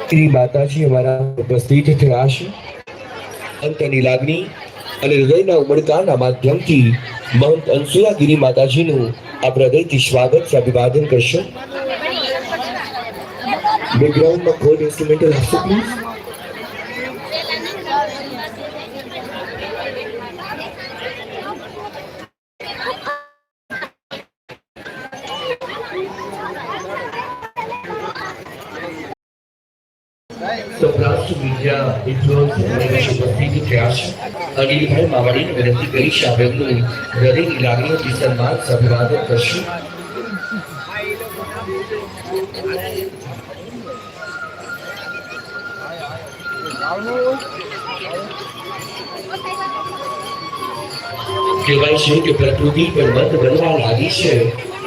श्री माताजी हमारा उपस्थित થયા છે અંતની લાગણી અને હૃદયના ઉમળકાના માધ્યમથી મહંત અંસુયાગીરી માતાજીનું આ હૃદયથી સ્વાગત છે અભિવાદન કરશો બેકગ્રાઉન્ડમાં કોઈ ઇન્સ્ટ્રુમેન્ટલ હશે પ્લીઝ સૌરાષ્ટ્ર મીડિયા ઇન્ફ્લુઅન્સર ઉપસ્થિત થયા છે અનિલભાઈ માવાડીને વિનંતી કરી છે એમનું હૃદયની લાગણીઓથી સન્માન અભિવાદન કરશું કહેવાય છે કે પ્રકૃતિ પણ બંધ બનવા લાગી છે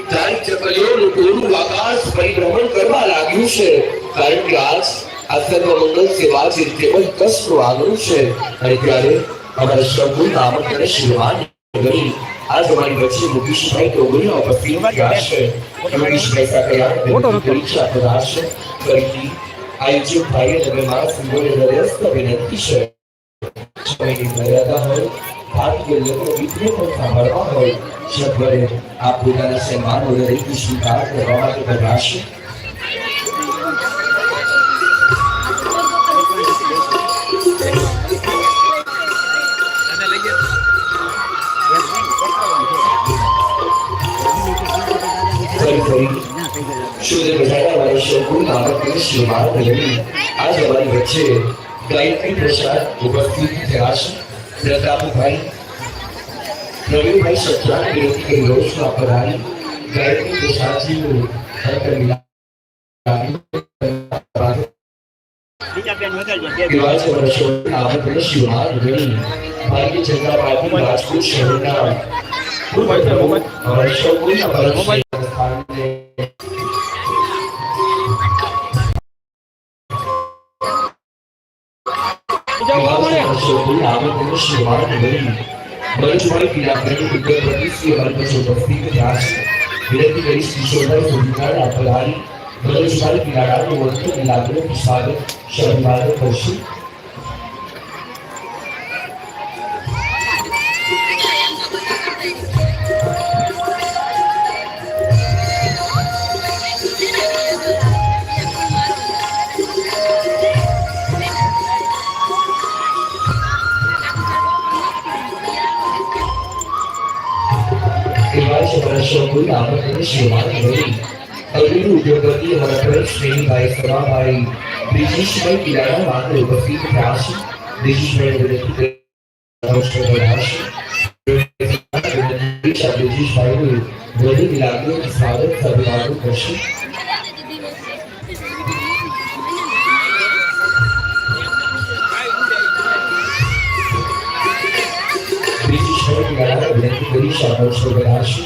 તારી ચકલીઓનું ટોળું આકાશ પરિભ્રમણ કરવા લાગ્યું છે કારણ કે આજ આ સર્વમંગલ સેવા જે કેવલ કષ્ટનું આંગણું છે અને ત્યારે અમારા સંપૂર્ણ આમંત્રણને શિરમાન કરી આજ અમારી વચ્ચે મુકેશભાઈ ટોગરિયા ઉપસ્થિત થયા છે મુકેશભાઈ સાથે પરીક્ષા કરાશે ફરીથી આયોજક ભાઈ અને મારા સંબોધન વ્યસ્ત વિનંતી છે સમયની મર્યાદા હોય ભારતીય લોકો ગીતને પણ સાંભળવા હોય સદવરે આપ પોતાના સન્માન વગેરેથી સ્વીકાર કરવા માટે કરાશે શુદ્ધ બજારા વાળી સંપૂર્ણ આમંત્રણ શિરમાન કરી આજ અમારી વચ્ચે ગાયત્રી પ્રસાદ ઉપસ્થિત થયા છે પ્રતાપભાઈ પ્રવીણભાઈ સત્યાન વિરોધી કરી રોષમાં પધારી ગાયત્રી પ્રસાદજીનું આમંત્રણ શિરમાન કરી ભારતીય જનતા પાર્ટી રાજકોટ શહેરના ઉદ્યોગપતિ હમણાં શ્રેણીભાઈ સભાભાઈ બ્રિજેશભાઈ પિલાડા માટે ઉપસ્થિત થયા છે બ્રિજેશભાઈ બ્રિજેશભાઈનું વધુ લાગણીઓથી સ્વાગત અભિવાદન કરશે બ્રિજેશભાઈ પિલાડા વિનંતી કરી શાબાશ કરાશે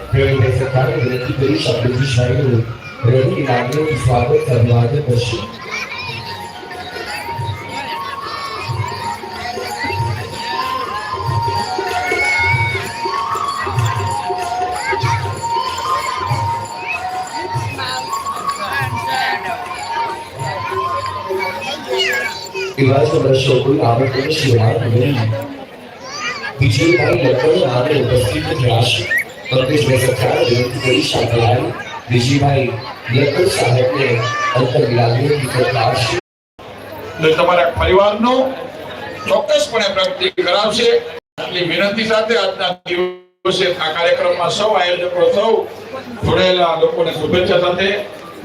પ્રવીણભાઈ સરકારે વિનંતી કરી બ્રિજેશભાઈનું હૃદયની લાગણીઓથી સ્વાગત અભિવાદન કરશે આમંત્રણ શિરમાન કરી વિજયભાઈ લખણ આગળ ઉપસ્થિત થયા છે પંકજભાઈ સરકાર વિનંતી કરી શાંતિલાલ વિજયભાઈ લખણ સાહેબને અંતર લાગણીઓથી કરશે તમારા પરિવારનો ચોક્કસપણે પ્રગતિ કરાવશે એટલી વિનંતી સાથે આજના દિવસે આ કાર્યક્રમમાં સૌ આયોજકો સૌ જોડાયેલા લોકોને શુભેચ્છા સાથે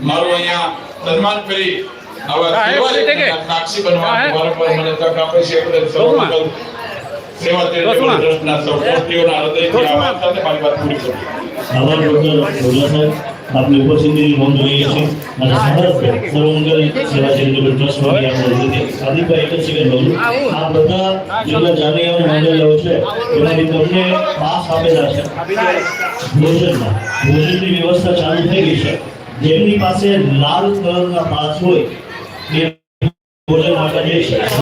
મારું અહીંયા સન્માન કરી આવા સાક્ષી બનવા વારંવાર મને તક આપે છે એટલે સૌ સેવા ટ્રસ્ટના સૌ ટ્રસ્ટીઓના હૃદયથી આભાર સાથે મારી વાત પૂરી કરું આભાર ડોક્ટર ભોલા સાહેબ આપની ઉપસ્થિતિની નોંધ લઈએ છીએ અને સમર્થ સર્વમંગલ સેવા ચેરિટેબલ ટ્રસ્ટ વાળી આપણે સાદિકભાઈ એક જ સેકન્ડ બોલું આ બધા જેટલા જાનૈયાઓ માંગેલાઓ છે એમાંથી તમને પાસ આપેલા છે ભોજનની વ્યવસ્થા ચાલુ થઈ ગઈ છે જેમની પાસે લાલ કલરના પાસ હોય એ ભોજન માટે જઈ શકે